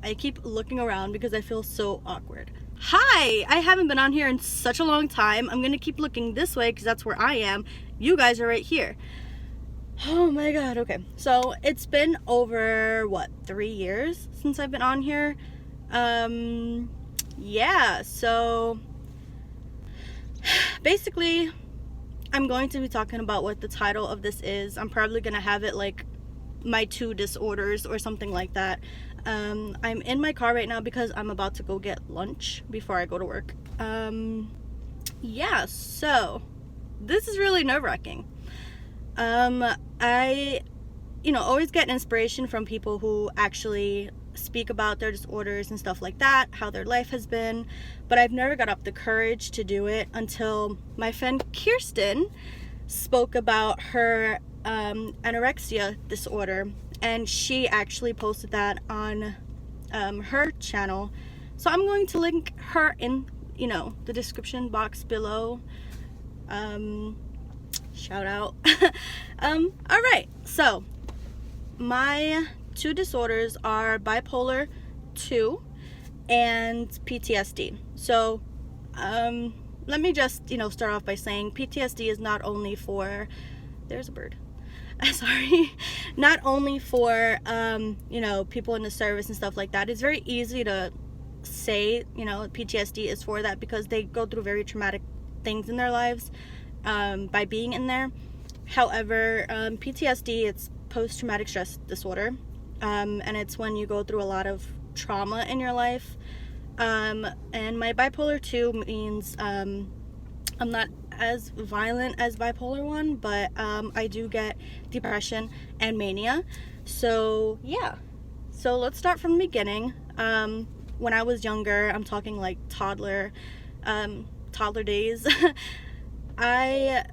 I keep looking around because I feel so awkward. Hi! I haven't been on here in such a long time. I'm gonna keep looking this way because that's where I am. You guys are right here. Oh my god, okay. So it's been over, 3 years since I've been on here? Yeah, so basically, I'm going to be talking about what the title of this is. I'm probably gonna have it like my two disorders or something like that. I'm in my car right now because I'm about to go get lunch before I go to work. Yeah, so this is really nerve-wracking. I, always get inspiration from people who actually speak about their disorders and stuff like that, how their life has been, but I've never got up the courage to do it until my friend Kirsten spoke about her anorexia disorder, and she actually posted that on her channel. So I'm going to link her in, the description box below. Shout out. All right. So my two disorders are bipolar 2 and PTSD. So let me just, start off by saying PTSD is not only for, there's a bird. Sorry, not only for people in the service and stuff like that. It's very easy to say PTSD is for that because they go through very traumatic things in their lives by being in there. However, PTSD, it's post-traumatic stress disorder, and it's when you go through a lot of trauma in your life. And my bipolar 2 means I'm not as violent as bipolar 1, but I do get depression and mania. So yeah, so let's start from the beginning. When I was younger, I'm talking like toddler days. I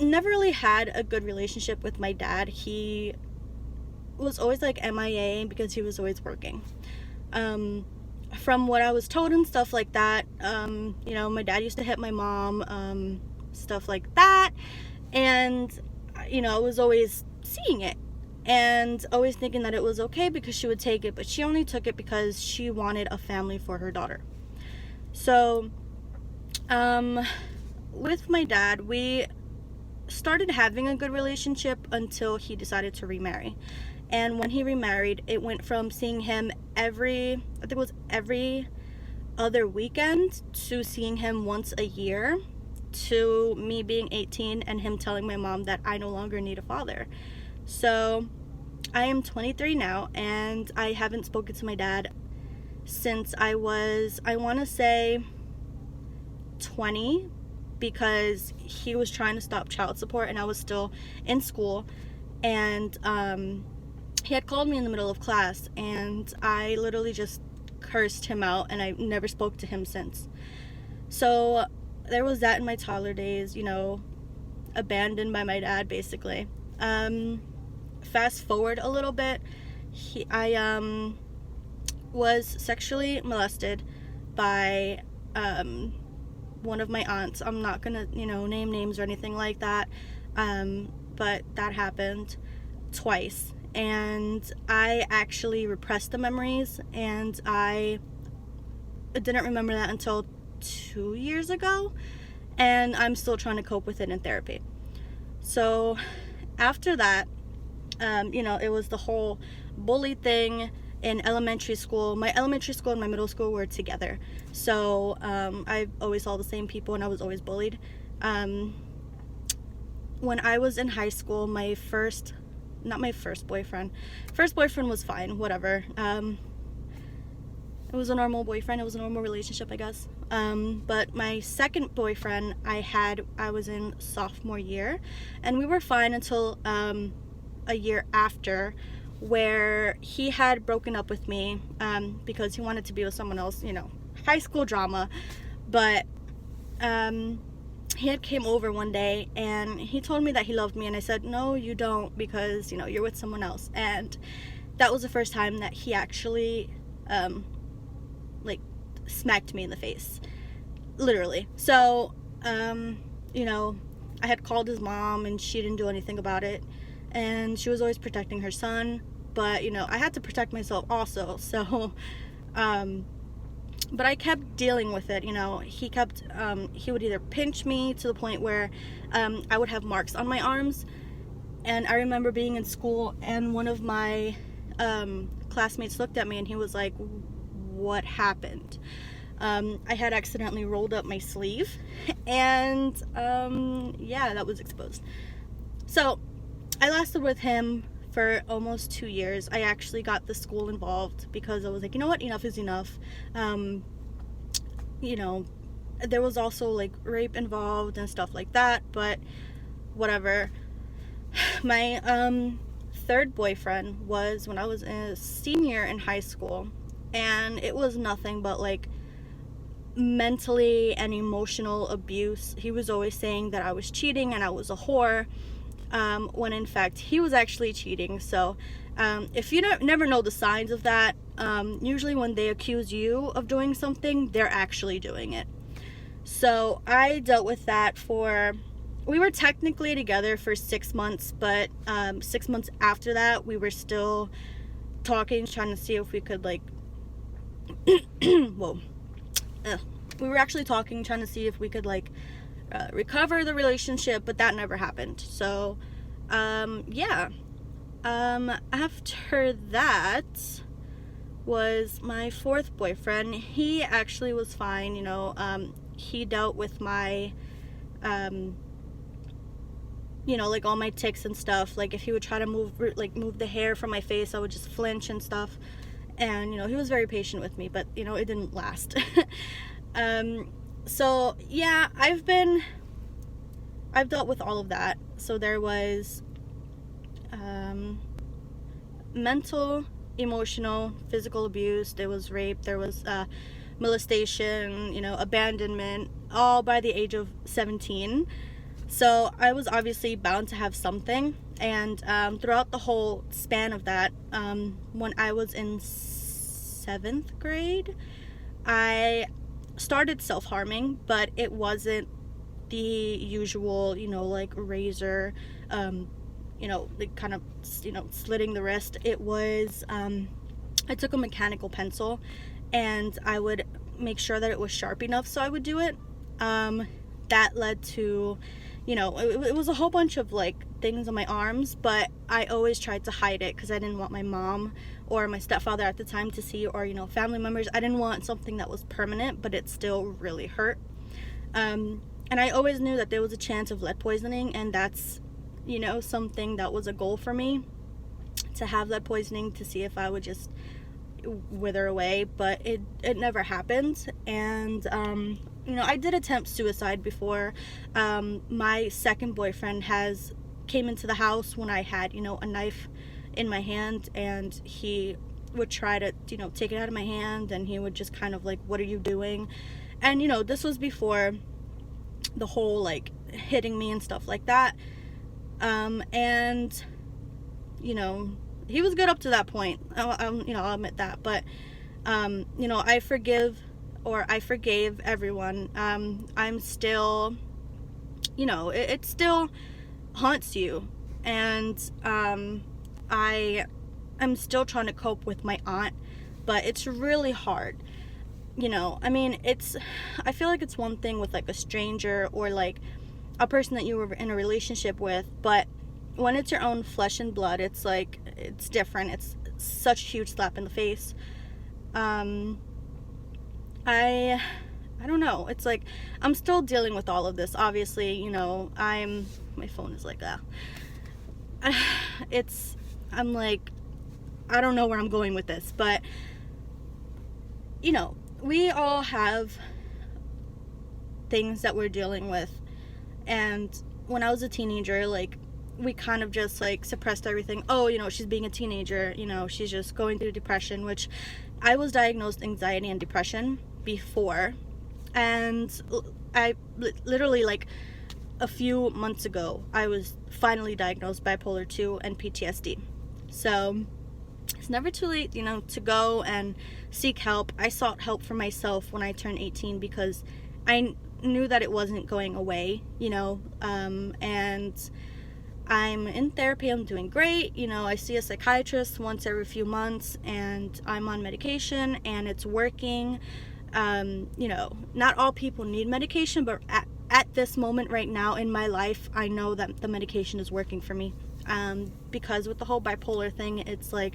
never really had a good relationship with my dad. He was always like MIA because he was always working. From what I was told and stuff like that, my dad used to hit my mom, stuff like that, and I was always seeing it and always thinking that it was okay because she would take it, but she only took it because she wanted a family for her daughter. So with my dad, we started having a good relationship until he decided to remarry. And when he remarried, it went from seeing him every other weekend to seeing him once a year, to me being 18 and him telling my mom that I no longer need a father. So I am 23 now, and I haven't spoken to my dad since I want to say 20, because he was trying to stop child support and I was still in school. And he had called me in the middle of class, and I literally just cursed him out, and I never spoke to him since. So there was that in my toddler days, abandoned by my dad, basically. Fast forward a little bit, I was sexually molested by one of my aunts. I'm not gonna name names or anything like that, but that happened twice, and I actually repressed the memories, and I didn't remember that until 2 years ago, and I'm still trying to cope with it in therapy. So after that, it was the whole bully thing in elementary school. My elementary school and my middle school were together, so I always saw the same people, and I was always bullied. When I was in high school, first boyfriend was fine, whatever. It was a normal boyfriend, it was a normal relationship, I guess. But my second boyfriend I was in sophomore year, and we were fine until a year after, where he had broken up with me because he wanted to be with someone else, high school drama. But he had came over one day and he told me that he loved me, and I said, no, you don't, because you're with someone else. And that was the first time that he actually smacked me in the face, literally. So I had called his mom, and she didn't do anything about it, and she was always protecting her son. but you know, I had to protect myself also. So but I kept dealing with it. You know, he would either pinch me to the point where I would have marks on my arms. And I remember being in school, and one of my classmates looked at me and he was like, what happened? I had accidentally rolled up my sleeve, and yeah, that was exposed. So I lasted with him for almost 2 years. I actually got the school involved because I was like, you know what, enough is enough. You know, there was also like rape involved and stuff like that, but whatever. My third boyfriend was when I was a senior in high school, and it was nothing but like mentally and emotional abuse. He was always saying that I was cheating and I was a whore, when in fact he was actually cheating. So if you never know the signs of that, usually when they accuse you of doing something, they're actually doing it. So I dealt with that we were technically together for 6 months, but 6 months after that, we were still talking, trying to see if we could like, whoa. We were actually talking, trying to see if we could like recover the relationship, but that never happened. So yeah. After that was my fourth boyfriend. He actually was fine, you know. He dealt with my you know, like all my tics and stuff. Like if he would try to move the hair from my face, I would just flinch and stuff. And you know, he was very patient with me, but you know, it didn't last. So yeah, I've dealt with all of that. So there was mental, emotional, physical abuse, there was rape, there was molestation, you know, abandonment, all by the age of 17. So I was obviously bound to have something. And throughout the whole span of that, when I was in 7th grade, I started self-harming, but it wasn't the usual, you know, like razor, you know, like kind of, you know, slitting the wrist. It was, I took a mechanical pencil and I would make sure that it was sharp enough so I would do it. That led to, you know, it was a whole bunch of like things on my arms, but I always tried to hide it because I didn't want my mom or my stepfather at the time to see, or, you know, family members. I didn't want something that was permanent, but it still really hurt. And I always knew that there was a chance of lead poisoning, and that's, you know, something that was a goal for me, to have lead poisoning, to see if I would just wither away, but it never happened. And you know, I did attempt suicide before. My second boyfriend came into the house when I had, you know, a knife in my hand, and he would try to, you know, take it out of my hand, and he would just kind of like, what are you doing? And you know, this was before the whole like hitting me and stuff like that. And you know, he was good up to that point. You know, I'll admit that. But you know, I forgave, or I forgave everyone. I'm still, you know, it still haunts you, and I'm still trying to cope with my aunt, but it's really hard. You know, I mean, I feel like it's one thing with like a stranger or like a person that you were in a relationship with, but when it's your own flesh and blood, it's like, it's different. It's such a huge slap in the face. I don't know. It's like, I'm still dealing with all of this. Obviously, you know, my phone is like, I'm like, I don't know where I'm going with this, but you know, we all have things that we're dealing with. And when I was a teenager, like, we kind of just like suppressed everything. Oh, you know, she's being a teenager, you know, she's just going through depression, which I was diagnosed anxiety and depression before. And I literally, like, a few months ago, I was finally diagnosed bipolar 2 and PTSD. So it's never too late, you know, to go and seek help. I sought help for myself when I turned 18 because I knew that it wasn't going away, you know, and I'm in therapy, I'm doing great. You know, I see a psychiatrist once every few months, and I'm on medication and it's working. You know, not all people need medication, but at this moment right now in my life, I know that the medication is working for me. Because with the whole bipolar thing, it's like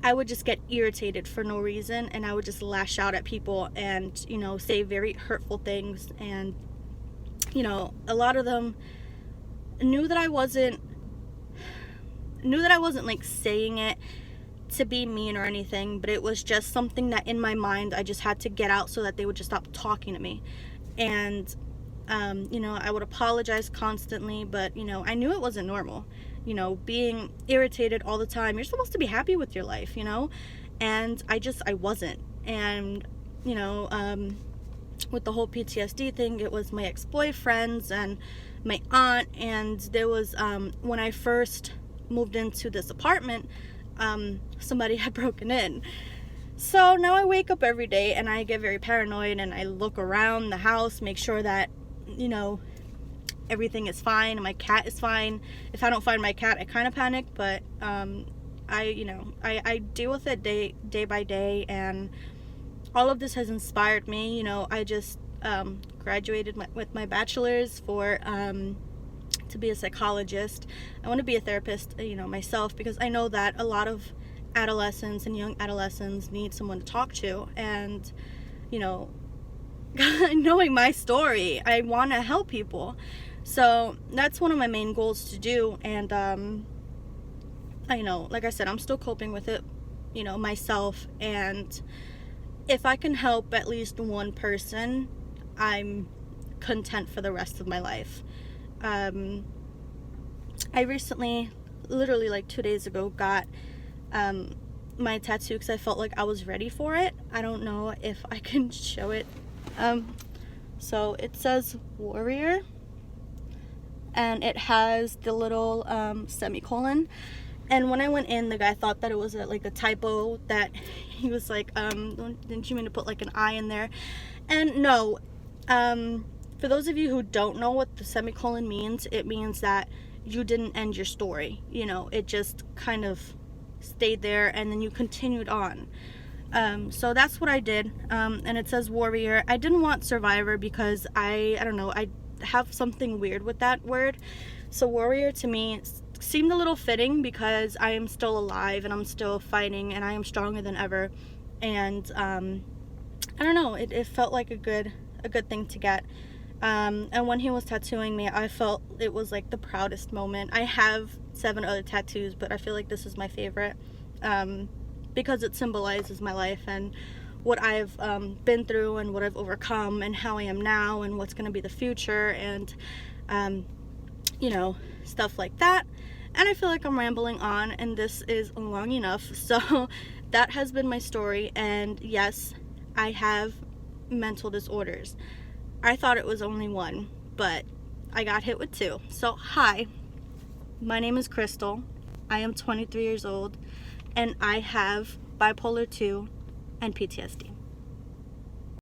I would just get irritated for no reason, and I would just lash out at people and, you know, say very hurtful things. And, you know, a lot of them knew that I wasn't like saying it to be mean or anything, but it was just something that in my mind I just had to get out so that they would just stop talking to me. And you know, I would apologize constantly, but, you know, I knew it wasn't normal. You know, being irritated all the time, you're supposed to be happy with your life, you know, and I wasn't. And, you know, with the whole PTSD thing, it was my ex-boyfriends and my aunt. And there was when I first moved into this apartment, somebody had broken in. So now I wake up every day and I get very paranoid, and I look around the house, make sure that, you know, everything is fine and my cat is fine. If I don't find my cat, I kind of panic, but I deal with it day by day. And all of this has inspired me. You know, I just graduated with my bachelor's to be a psychologist. I want to be a therapist, you know, myself, because I know that a lot of adolescents and young adolescents need someone to talk to. And, you know, knowing my story, I want to help people. So that's one of my main goals to do. And I know, like I said, I'm still coping with it, you know, myself. And if I can help at least one person, I'm content for the rest of my life. I recently, literally like 2 days ago, got my tattoo because I felt like I was ready for it. I don't know if I can show it. So it says Warrior, and it has the little semicolon. And when I went in, the guy thought that it was like a typo, that he was like, didn't you mean to put like an I in there? And no, for those of you who don't know what the semicolon means, it means that you didn't end your story. You know, it just kind of stayed there and then you continued on. So that's what I did. And it says Warrior. I didn't want Survivor because I don't know, I have something weird with that word. So Warrior to me seemed a little fitting because I am still alive and I'm still fighting and I am stronger than ever. And I don't know, it felt like a good thing to get. And when he was tattooing me, I felt it was like the proudest moment. I have 7 other tattoos, but I feel like this is my favorite, because it symbolizes my life and what I've been through and what I've overcome and how I am now and what's going to be the future, and you know, stuff like that. And I feel like I'm rambling on, and this is long enough. So that has been my story. And yes, I have mental disorders. I thought it was only one, but I got hit with 2. So hi, my name is Crystal. I am 23 years old, and I have bipolar 2 and PTSD.